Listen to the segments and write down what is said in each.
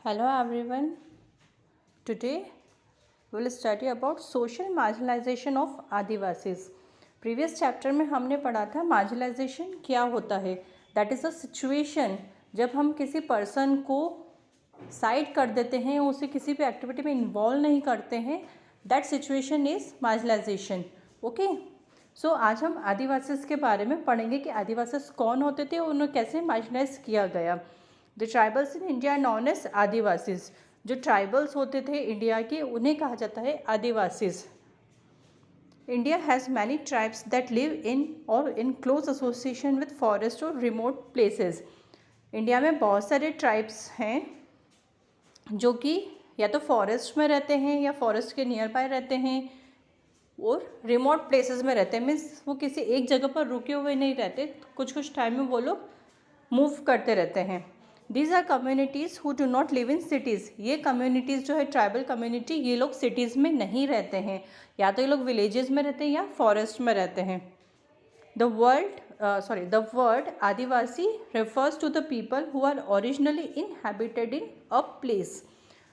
Hello everyone. Today we will study about social marginalization of Adivasis. Previous chapter में हमने पढ़ा था मार्जिनलाइजेशन क्या होता है. दैट इज़ अ सिचुएशन जब हम किसी पर्सन को साइड कर देते हैं, उसे किसी भी एक्टिविटी में इन्वॉल्व नहीं करते हैं. That situation is marginalization. Okay, so आज हम आदिवासीज के बारे में पढ़ेंगे कि आदिवासीज कौन होते थे और उन्हें कैसे मार्जिनलाइज किया गया. The tribals in India known as adivasis. जो ट्राइबल्स होते थे इंडिया के उन्हें कहा जाता है Adivasis. India has many tribes that live in और in close association with forest और रिमोट प्लेसेस. इंडिया में बहुत सारे ट्राइब्स हैं जो कि या तो फॉरेस्ट में रहते हैं या फॉरेस्ट के नियर बाय रहते हैं और रिमोट प्लेसेस में रहते हैं. मीन्स वो किसी एक जगह पर रुके हुए नहीं रहते, कुछ कुछ टाइम में वो लोग मूव करते रहते हैं. These are communities who do not live in cities. ये कम्युनिटीज़ जो है ट्राइबल कम्युनिटी, ये लोग सिटीज़ में नहीं रहते हैं, या तो ये लोग विलेजेस में रहते हैं या फॉरेस्ट में रहते हैं. The word adivasi refers to the people who are originally inhabited in a place.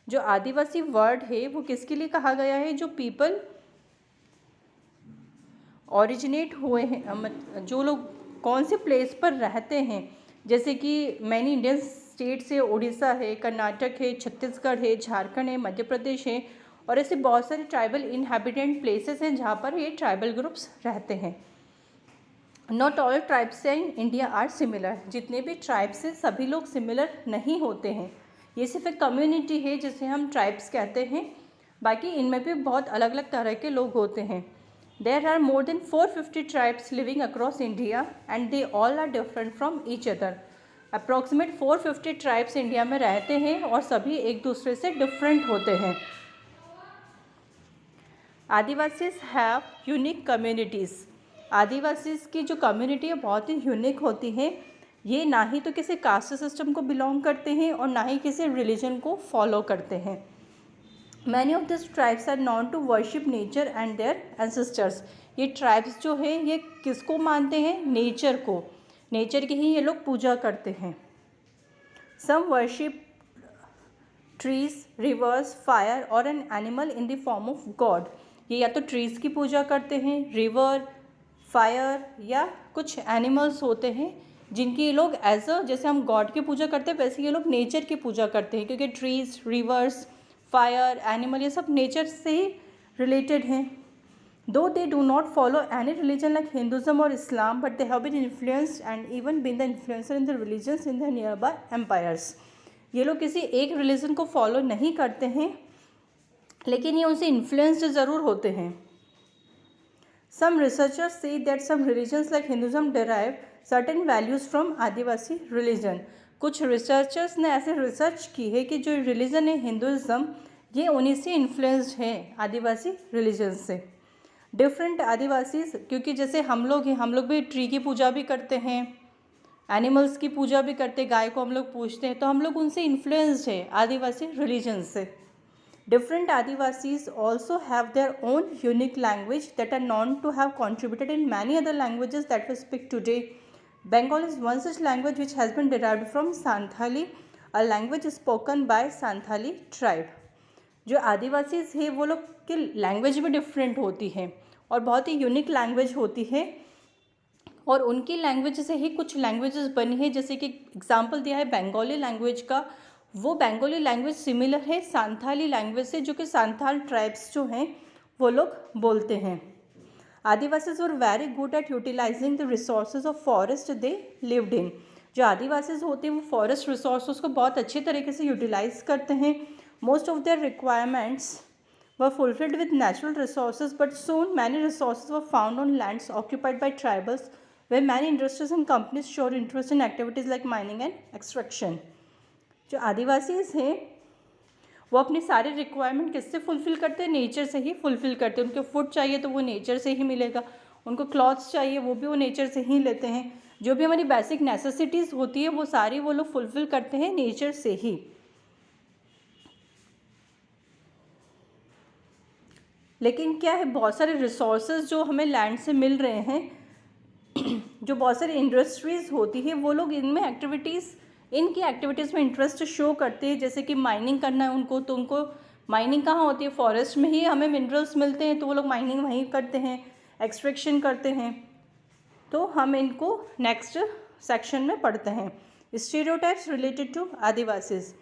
जो आदिवासी वर्ड है वो किसके लिए कहा गया है? जो पीपल ओरिजिनेट हुए हैं, जो लोग कौन से प्लेस पर रहते हैं. जैसे कि मैनी इंडियन स्टेट से उड़ीसा है, कर्नाटक है, छत्तीसगढ़ है, झारखंड है, मध्य प्रदेश है, और ऐसे बहुत सारे ट्राइबल इनहैबिटेंट प्लेसेस हैं जहाँ पर ये ट्राइबल ग्रुप्स रहते हैं. Not all tribes in India are similar. जितने भी ट्राइब्स हैं सभी लोग सिमिलर नहीं होते हैं. ये सिर्फ एक कम्युनिटी है जिसे हम ट्राइब्स कहते हैं, बाकी इनमें भी बहुत अलग अलग तरह के लोग होते हैं. There are more than 450 tribes living across India and they all are different from each other. Approximate 450 tribes India में रहते हैं और सभी एक दूसरे से डिफरेंट होते हैं. Adivasis have unique communities. Adivasis की जो कम्युनिटी है बहुत ही यूनिक होती है. ये ना ही तो किसी कास्ट सिस्टम को बिलोंग करते हैं और ना ही किसी रिलीजन को फॉलो करते हैं. Many of this tribes are known to worship nature and their ancestors. ये ट्राइब्स जो है ये किसको मानते हैं? नेचर को. नेचर की ही ये लोग पूजा करते हैं. सम वर्शिप ट्रीज, रिवर्स, फायर और an animal in the form of God. ये या तो ट्रीज़ की पूजा करते हैं, रिवर, फायर या कुछ एनिमल्स होते हैं जिनकी ये लोग एज अ, जैसे हम गॉड की पूजा करते हैं वैसे ये लोग नेचर की पूजा करते हैं, क्योंकि ट्रीज, रिवर्स, फायर, एनिमल ये सब नेचर से ही रिलेटेड हैं. Though they do not follow any religion like Hinduism और Islam, but they have been influenced and even been the influencer in the religions in the near by empires. ये लोग किसी एक religion को follow नहीं करते हैं, लेकिन ये उनसे इन्फ्लुएंस्ड ज़रूर होते हैं. Some researchers say that some religions like Hinduism derive certain values from adivasi religion. कुछ रिसर्चर्स ने ऐसे रिसर्च की है कि जो रिलीजन है हिंदुज़म, ये उन्हीं से इन्फ्लुएंस्ड है आदिवासी रिलीजन से. डिफरेंट आदिवासीज, क्योंकि जैसे हम लोग हैं, हम लोग भी ट्री की पूजा भी करते हैं, एनिमल्स की पूजा भी करते हैं, गाय को हम लोग पूजते हैं, तो हम लोग उनसे इन्फ्लुएंस्ड है आदिवासी रिलीजन से. Different Adivasis also have their own unique language that are known to have contributed in many other languages that we speak today. Bengali is one such language which has been derived from Santhali, a language spoken by Santhali tribe. जो आदिवासीज है वो लोग की language भी different होती है और बहुत ही यूनिक लैंग्वेज होती है, और उनकी लैंग्वेज से ही कुछ लैंग्वेजेस बनी है. जैसे कि एग्जाम्पल दिया है बंगाली लैंग्वेज का, वो बंगाली लैंग्वेज सिमिलर है सांथाली लैंग्वेज से, जो कि सांथाल ट्राइब्स जो हैं वो लोग बोलते हैं. Adivasis were very good at utilizing the resources of forest they lived in. जो आदिवासीज होते हैं वो फॉरेस्ट रिसोर्सेज को बहुत अच्छे तरीके से यूटिलाइज करते हैं. Most of their requirements were fulfilled with natural resources, but soon many resources were found on lands occupied by tribals where many industries and companies showed interest in activities like mining and extraction. जो आदिवासीज हैं वो अपनी सारी requirement किससे fulfil करते हैं? Nature से ही fulfil करते हैं. उनको फूड चाहिए तो वो नेचर से ही मिलेगा, उनको क्लॉथ्स चाहिए वो भी वो नेचर से ही लेते हैं. जो भी हमारी बेसिक नेसेसिटीज़ होती है वो सारी वो लोग फुलफ़िल करते हैं नेचर से ही. लेकिन क्या है, बहुत सारे रिसोर्सेज जो हमें लैंड से मिल रहे हैं, जो बहुत सारी इंडस्ट्रीज़ होती है वो लोग इनमें एक्टिविटीज़ इनकी एक्टिविटीज़ में इंटरेस्ट शो करते हैं, जैसे कि माइनिंग करना है उनको, तो उनको माइनिंग कहाँ होती है, फॉरेस्ट में ही हमें मिनरल्स मिलते हैं, तो वो लोग माइनिंग वहीं करते हैं, एक्सट्रैक्शन करते हैं। तो हम इनको नेक्स्ट सेक्शन में पढ़ते हैं। Stereotypes related to adivasis.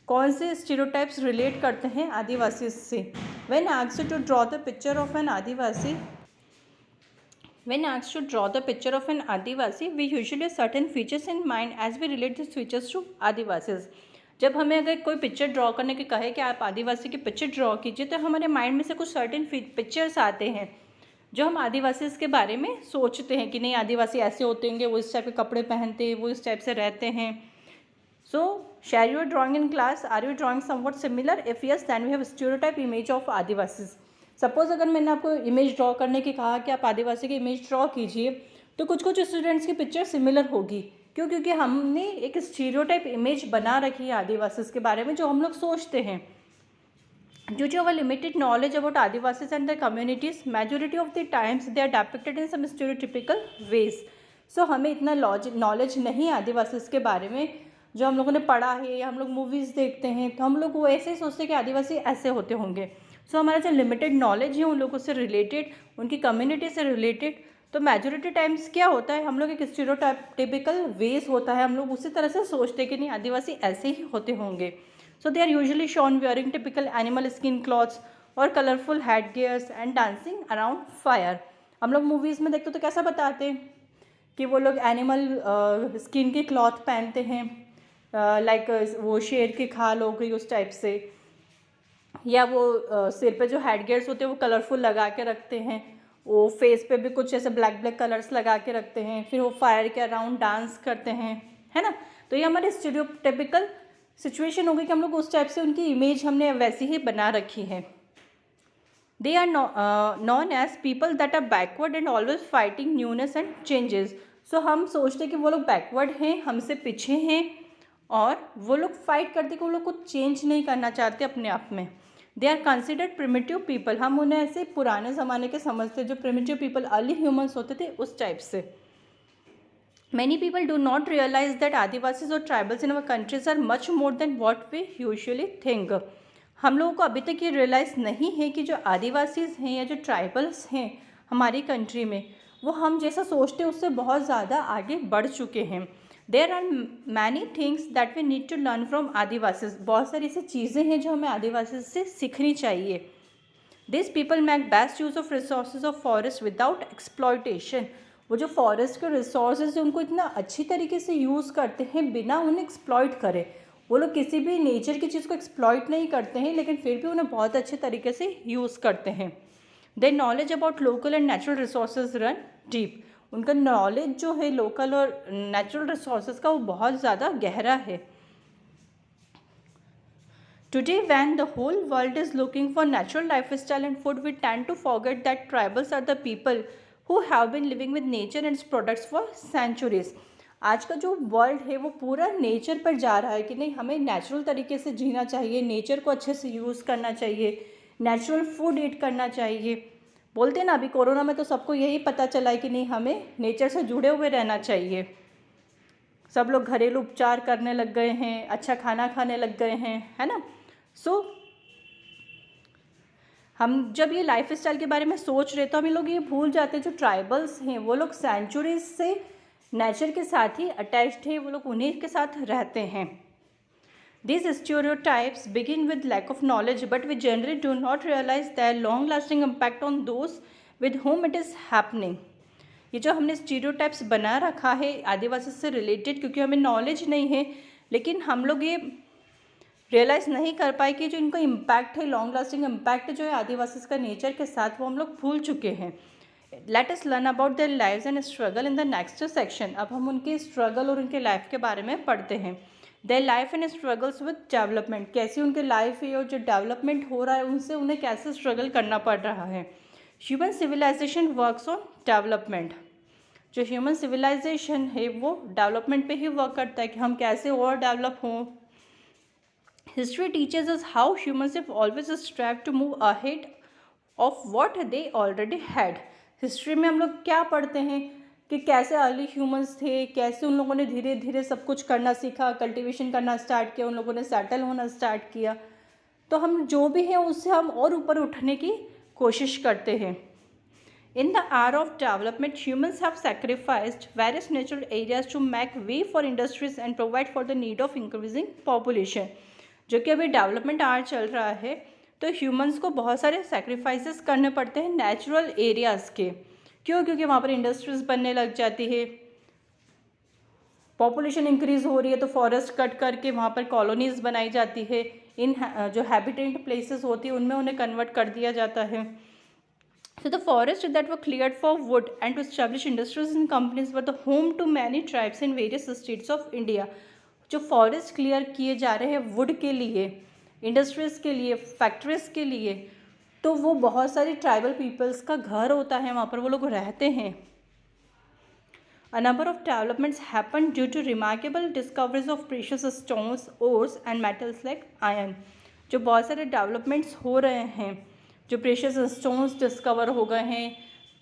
कौन से स्टीरियोटाइप्स रिलेट करते हैं आदिवासी से? When asked to draw the picture of an adivasi When asked to draw the picture of an Adivasi, we usually have certain features in mind as we relate these features to Adivasis. जब हमें अगर कोई picture draw करने के कहे कि आप आदिवासी की पिक्चर ड्रॉ कीजिए, तो हमारे माइंड में से कुछ सर्टेन पिक्चर्स आते हैं जो हम आदिवासी के बारे में सोचते हैं कि नहीं, आदिवासी ऐसे होते होंगे, वो इस टाइप के कपड़े पहनते हैं, वो इस टाइप से रहते हैं। So share your drawing in class, are you drawing something similar? If yes, then we have stereotype image of adivasis. Suppose अगर मैंने आपको इमेज ड्रॉ करने की कहा कि आप आदिवासी की इमेज ड्रॉ कीजिए, तो कुछ कुछ स्टूडेंट्स की पिक्चर सिमिलर होगी। क्यों? क्योंकि हमने एक स्टीरियोटाइप इमेज बना रखी है आदिवासीज के बारे में, जो हम लोग सोचते हैं। Due to our limited knowledge about Adivasis and the communities, majority of the times they are depicted in some stereotypical ways. So हमें इतना नॉलेज नहीं है आदिवासीज के बारे में, जो हम लोगों ने पढ़ा है या हम लोग मूवीज़ देखते हैं, तो हम लोग वो ऐसे ही सोचते हैं कि आदिवासी ऐसे होते होंगे। सो हमारा जो लिमिटेड नॉलेज है उन लोगों से रिलेटेड, उनकी कम्युनिटी से रिलेटेड, तो मेजोरिटी टाइम्स क्या होता है, हम लोग एक स्टीरियोटाइपिकल वेज होता है, हम लोग उसी तरह से सोचते हैं कि नहीं, आदिवासी ऐसे ही होते होंगे। So they are usually shown wearing typical animal skin clothes और colourful head gears and dancing around fire. हम लोग मूवीज़ में देखते तो कैसा बताते हैं कि वो लोग एनिमल स्किन के क्लॉथ पहनते हैं, लाइक वो शेर की खाल हो गई उस टाइप से, या वो सिर पे जो हेड गियर्स होते हैं वो कलरफुल लगा के रखते हैं, वो फेस पे भी कुछ ऐसे ब्लैक ब्लैक कलर्स लगा के रखते हैं, फिर वो फायर के अराउंड डांस करते हैं, है ना। तो ये हमारे स्टीरियोटाइपिकल सिचुएशन हो गई कि हम लोग उस टाइप से उनकी इमेज हमने वैसी ही बना रखी है। They are known as people that are backward and always fighting newness and changes. So हम सोचते हैं कि वो लोग बैकवर्ड हैं, हमसे पीछे हैं, और वो लोग फाइट करते कि वो लोग कुछ चेंज नहीं करना चाहते अपने आप में। They are considered primitive people. हम उन्हें ऐसे पुराने ज़माने के समझते, जो प्रिमिटिव पीपल अर्ली ह्यूमंस होते थे उस टाइप से। Many people do not realize that Adivasis और tribals in our countries are much more than what we usually think. हम लोगों को अभी तक ये रियलाइज़ नहीं है कि जो आदिवासीज हैं या जो ट्राइबल्स हैं हमारी कंट्री में, वो हम जैसा सोचते हैं उससे बहुत ज़्यादा आगे बढ़ चुके हैं। There are many things that we need to learn from adivasis. बहुत सारी ऐसी चीज़ें हैं जो हमें आदिवासी से सीखनी चाहिए। This people make best use of resources of forest without exploitation. वो जो फॉरेस्ट के रिसोर्सेज हैं उनको इतना अच्छी तरीके से यूज़ करते हैं बिना उन्हें एक्सप्लॉयट करे। वो लोग किसी भी नेचर की चीज़ को एक्सप्लॉयट नहीं करते हैं, लेकिन फिर भी उन्हें बहुत अच्छे तरीके से यूज़ करते हैं। Their knowledge about local and natural resources run deep. उनका नॉलेज जो है लोकल और नेचुरल रिसोर्सेज का वो बहुत ज़्यादा गहरा है। Today when the whole world is looking for natural lifestyle and food, we tend to forget that tribals are the people who have been living with nature and its products for centuries. आज का जो world है वो पूरा nature पर जा रहा है कि नहीं, हमें नेचुरल तरीके से जीना चाहिए, नेचर को अच्छे से यूज़ करना चाहिए, नेचुरल फूड ईट करना चाहिए। बोलते हैं ना, अभी कोरोना में तो सबको यही पता चला है कि नहीं, हमें नेचर से जुड़े हुए रहना चाहिए। सब लोग घरेलू उपचार करने लग गए हैं, अच्छा खाना खाने लग गए हैं, है ना। सो हम जब ये लाइफ स्टाइल के बारे में सोच रहे तो हम लोग ये भूल जाते हैं जो ट्राइबल्स हैं वो लोग सेंचुरीज से नेचर के साथ ही अटैच्ड है, वो लोग उन्हीं के साथ रहते हैं। These stereotypes begin with lack of knowledge, but we generally do not realize their long-lasting impact on those with whom it is happening. ये जो हमने स्टीरियोटाइप्स बना रखा है आदिवासी से रिलेटेड, क्योंकि हमें नॉलेज नहीं है, लेकिन हम लोग ये रियलाइज़ नहीं कर पाए कि जो इनका इम्पैक्ट है, लॉन्ग लास्टिंग इम्पैक्ट जो है आदिवासी का नेचर के साथ, वो हम लोग भूल चुके हैं। Let us learn about their lives and struggle in the next section. अब हम उनके स्ट्रगल और उनके लाइफ के बारे में पढ़ते हैं। Their life and struggles with development. कैसी उनके लाइफ है और जो डेवलपमेंट हो रहा है उनसे उन्हें कैसे स्ट्रगल करना पड़ रहा है। Human civilization works on development. जो ह्यूमन सिविलाइजेशन है वो डेवलपमेंट पे ही वर्क करता है कि हम कैसे और डेवलप हों। History teachers us how humans have always strive to move ahead of what they already had. History में हम लोग क्या पढ़ते हैं कि कैसे अर्ली ह्यूमंस थे, कैसे उन लोगों ने धीरे धीरे सब कुछ करना सीखा, कल्टीवेशन करना स्टार्ट किया, उन लोगों ने सेटल होना स्टार्ट किया। तो हम जो भी है उससे हम और ऊपर उठने की कोशिश करते हैं। In the era of development, humans have sacrificed various natural areas to make way for industries and provide for the need of increasing population। जो कि अभी डेवलपमेंट आर चल रहा है, तो ह्यूमंस को बहुत सारे सेक्रीफाइसेस करने पड़ते हैं नेचुरल एरियाज़ के। क्यों? क्योंकि वहाँ पर इंडस्ट्रीज बनने लग जाती है, पॉपुलेशन इंक्रीज़ हो रही है, तो फॉरेस्ट कट करके वहाँ पर कॉलोनीज़ बनाई जाती है। इन जो हैबिटेंट प्लेसेस होती है उनमें उन्हें कन्वर्ट कर दिया जाता है। So the forests that were cleared for wood and to establish industries and companies were the home to many tribes in various states of India। जो फॉरेस्ट क्लियर किए जा रहे हैं वुड के लिए, इंडस्ट्रीज़ के लिए, फैक्ट्रीज़ के लिए, तो वो बहुत सारी ट्राइबल पीपल्स का घर होता है, वहाँ पर वो लोग रहते हैं। A number of developments happened due to remarkable discoveries of precious stones, ores and metals like iron। जो बहुत सारे डेवलपमेंट्स हो रहे हैं, जो प्रेशियस स्टोन्स डिस्कवर हो गए हैं,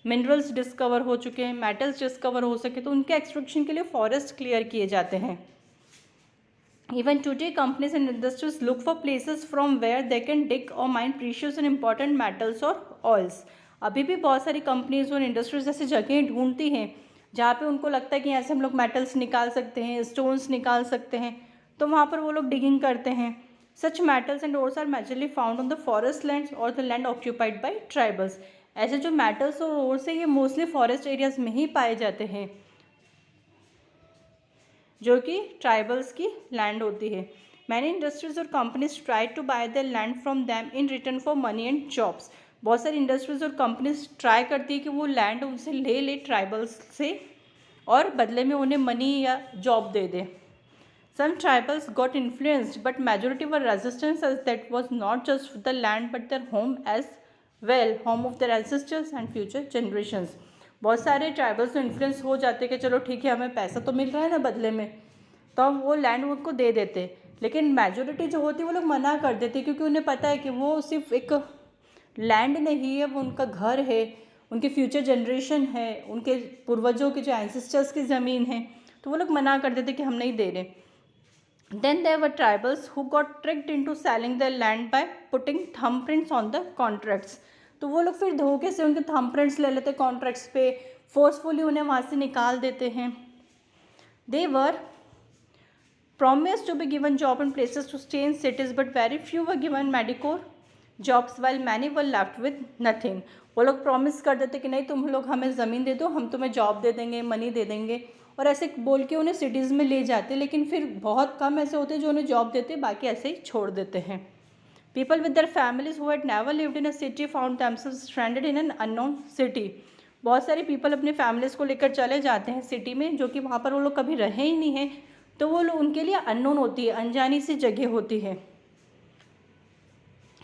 मिनरल्स डिस्कवर हो चुके हैं, मेटल्स डिस्कवर हो सके, तो उनके एक्सट्रैक्शन के लिए फॉरेस्ट क्लियर किए जाते हैं। Even today companies and industries look for places from where they can dig और mine precious and important metals और ऑयल्स। अभी भी बहुत सारी कंपनीज और इंडस्ट्रीज ऐसी जगह ढूंढती हैं जहाँ पे उनको लगता है कि यहाँ से हम लोग मेटल्स निकाल सकते हैं, स्टोन्स निकाल सकते हैं, तो वहाँ पर वो लोग डिगिंग करते हैं। Such metals and ores are majorly found on the forest lands or the land occupied by tribals। ऐसे जो मेटल्स और ओर्स है ये मोस्टली फॉरेस्ट एरियाज में ही पाए जाते हैं, जो कि ट्राइबल्स की लैंड होती है। मैनी इंडस्ट्रीज और companies try to buy the land from them in return for money and jobs. बहुत सारी इंडस्ट्रीज और कंपनीज ट्राई करती है कि वो लैंड उनसे ले ट्राइबल्स से और बदले में उन्हें मनी या job they they. Some tribals got influenced, but majority were resistance as that was not just the land but their home as well, home of their ancestors and future generations। बहुत सारे tribals तो influence हो जाते कि चलो ठीक है हमें पैसा तो मिल रहा है ना बदले में, तो हम वो लैंड उनको दे देते, लेकिन मेजोरिटी जो होती है वो लोग मना कर देते क्योंकि उन्हें पता है कि वो सिर्फ एक लैंड नहीं है, वो उनका घर है, उनके फ्यूचर जनरेशन है, उनके पूर्वजों के जो एंसेस्टर्स की ज़मीन है, तो वो लोग मना कर देते कि हम नहीं दे रहे। Then there were tribals who got tricked into selling their land by putting thumbprints on the contracts। तो वो लोग फिर धोखे से उनके thumbprints ले लेते कॉन्ट्रैक्ट्स पे, फोर्सफुली उन्हें वहाँ से निकाल देते हैं। They were promised to be given job and places to stay in cities, but very few were given medical jobs while many were left with nothing। वो लोग प्रॉमिस कर देते कि नहीं तुम लोग हमें ज़मीन दे दो, हम तुम्हें जॉब दे देंगे, मनी दे देंगे, और ऐसे बोल के उन्हें सिटीज़ में ले जाते, लेकिन फिर बहुत कम ऐसे होते जो उन्हें जॉब देते, बाकी ऐसे ही छोड़ देते हैं। People with their families who had never lived in a city found themselves stranded in an unknown city. बहुत सारे पीपल अपने फैमिलीज़ को लेकर चले जाते हैं सिटी में, जो कि वहाँ पर वो लोग कभी रहे ही नहीं हैं, तो वो लोग उनके लिए अननोन होती है, अनजानी सी जगह होती है।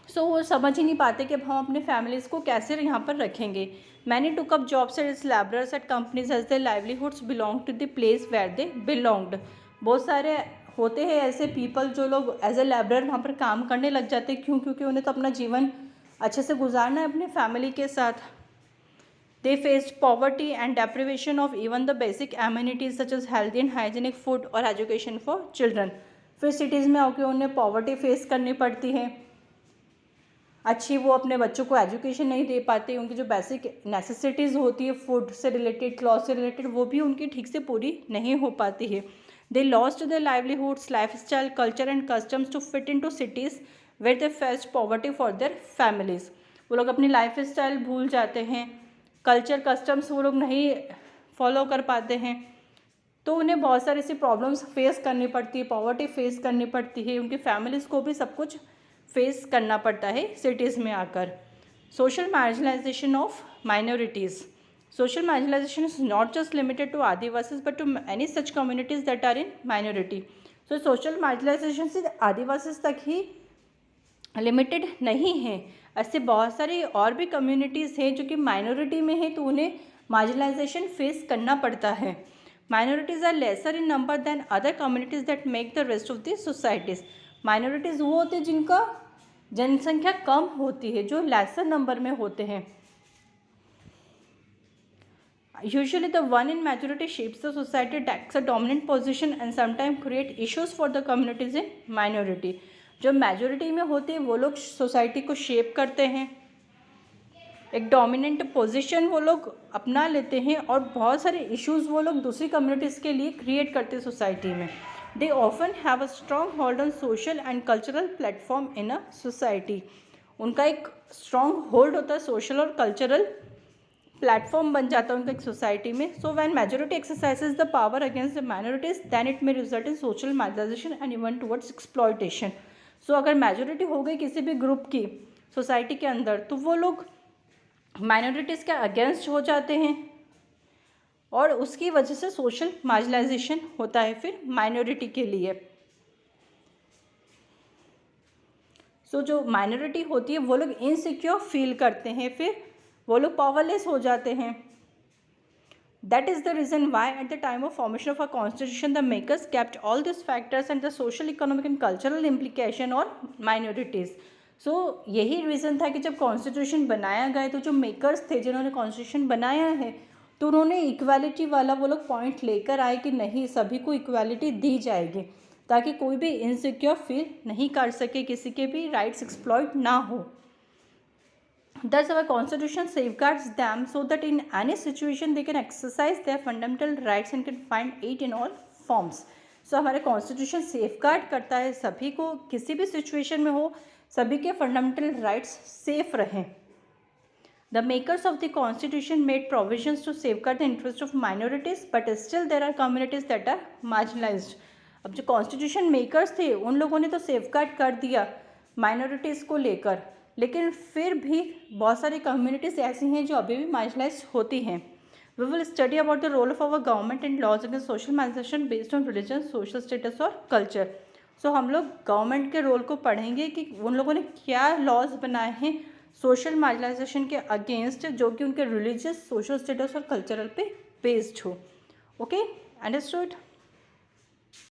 सो वो समझ ही नहीं पाते कि अब हम अपने फैमिलीज़ को कैसे यहाँ पर रखेंगे। Many took up jobs as labourers at companies as their livelihoods belong to the place where they belonged. बहुत सारे होते हैं ऐसे पीपल जो लोग एज ए लेबरर वहाँ पर काम करने लग जाते हैं। क्यों? क्योंकि उन्हें तो अपना जीवन अच्छे से गुजारना है अपने फैमिली के साथ। They faced poverty and deprivation of even the basic amenities such as healthy and hygienic food और एजुकेशन फॉर चिल्ड्रन। फिर सिटीज़ में आके उन्हें पॉवर्टी फेस करनी पड़ती है, अच्छी वो अपने बच्चों को एजुकेशन नहीं दे पाते, उनकी जो बेसिक नेसेसिटीज़ होती है फूड से रिलेटेड, क्लॉथ से रिलेटेड, वो भी उनकी ठीक से पूरी नहीं हो पाती है। They lost their livelihoods, life style, culture and customs to fit in to cities where they faced poverty for their families. वो लोग अपनी लाइफ स्टाइल भूल जाते हैं, कल्चर कस्टम्स वो लोग नहीं फॉलो कर पाते हैं, तो उन्हें बहुत सारी ऐसी प्रॉब्लम्स फेस करनी पड़ती है, पॉवर्टी फेस करनी पड़ती है, उनकी फैमिलीज़ को भी सब कुछ फेस करना पड़ता है सिटीज़ में आकर। Social marginalisation of minorities. Social marginalisation is not just limited to Adivasis but to any such communities that are in minority. So social marginalisation सिर्फ आदिवासीज तक ही लिमिटेड नहीं है, ऐसे बहुत सारी और भी कम्युनिटीज़ हैं जो कि माइनॉरिटी में है, तो उन्हें मार्जिनलाइजेशन फेस करना पड़ता है। Minorities are lesser in number than other communities that make the rest of the societies. Minorities वो होते हैं जिनका जनसंख्या कम होती है, जो लेसर नंबर में होते हैं। Usually the one in majority shapes the society, takes a dominant position and sometimes create issues for the communities in minority. जो majority में होते हैं वो लोग सोसाइटी को शेप करते हैं, एक डोमिनेंट पोजीशन वो लोग अपना लेते हैं और बहुत सारे इश्यूज वो लोग दूसरी कम्युनिटीज़ के लिए क्रिएट करते हैं सोसाइटी में. They often have a strong hold on social and cultural platform in a society. उनका एक स्ट्रॉन्ग होल्ड होता है सोशल और कल्चरल प्लेटफॉर्म बन जाता है उनका एक सोसाइटी में. So when majority exercises the power against the minorities then it may result in social marginalization and even towards exploitation. So अगर मेजॉरिटी हो गई किसी भी ग्रुप की सोसाइटी के अंदर तो वो लोग माइनॉरिटीज़ के अगेंस्ट हो जाते हैं और उसकी वजह से सोशल मार्जिनाइजेशन होता है फिर माइनॉरिटी के लिए. सो जो माइनॉरिटी होती है वो लोग इनसिक्योर फील करते हैं, फिर वो लोग पावरलेस हो जाते हैं. That is the reason why at the time of formation of a constitution the makers kept all this factors and the social economic and cultural implication और माइनॉरिटीज़. सो यही रीज़न था कि जब कॉन्स्टिट्यूशन बनाया गया तो जो मेकर्स थे जिन्होंने कॉन्स्टिट्यूशन बनाया है तो उन्होंने इक्वालिटी वाला वो लोग पॉइंट लेकर आए कि नहीं सभी को इक्वालिटी दी जाएगी ताकि कोई भी इनसिक्योर फील नहीं कर सके, किसी के भी राइट्स एक्सप्लॉइट ना हो. Thus our constitution safeguards them so that in any situation they can exercise their fundamental rights and can find aid in all forms. So हमारे कॉन्स्टिट्यूशन सेफगार्ड करता है सभी को किसी भी सिचुएशन में हो सभी के फंडामेंटल राइट्स सेफ रहें. The makers of the constitution made provisions to safeguard the interest of minorities, but still there are communities that are marginalized. अब जो कॉन्स्टिट्यूशन मेकर्स थे उन लोगों ने तो सेफगार्ड कर दिया माइनॉरिटीज़ को लेकर, लेकिन फिर भी बहुत सारी कम्युनिटीज़ ऐसी हैं जो अभी भी मार्जिनलाइज होती हैं. We will study about the role of our government and laws against social margination based on religion, social status और कल्चर. सो हम लोग गवर्नमेंट के रोल को पढ़ेंगे कि उन लोगों ने क्या लॉज बनाए हैं सोशल मार्जिनाइजेशन के अगेंस्ट जो कि उनके रिलीजियस, सोशल स्टेटस और कल्चरल पे बेस्ड हो. Okay, understood.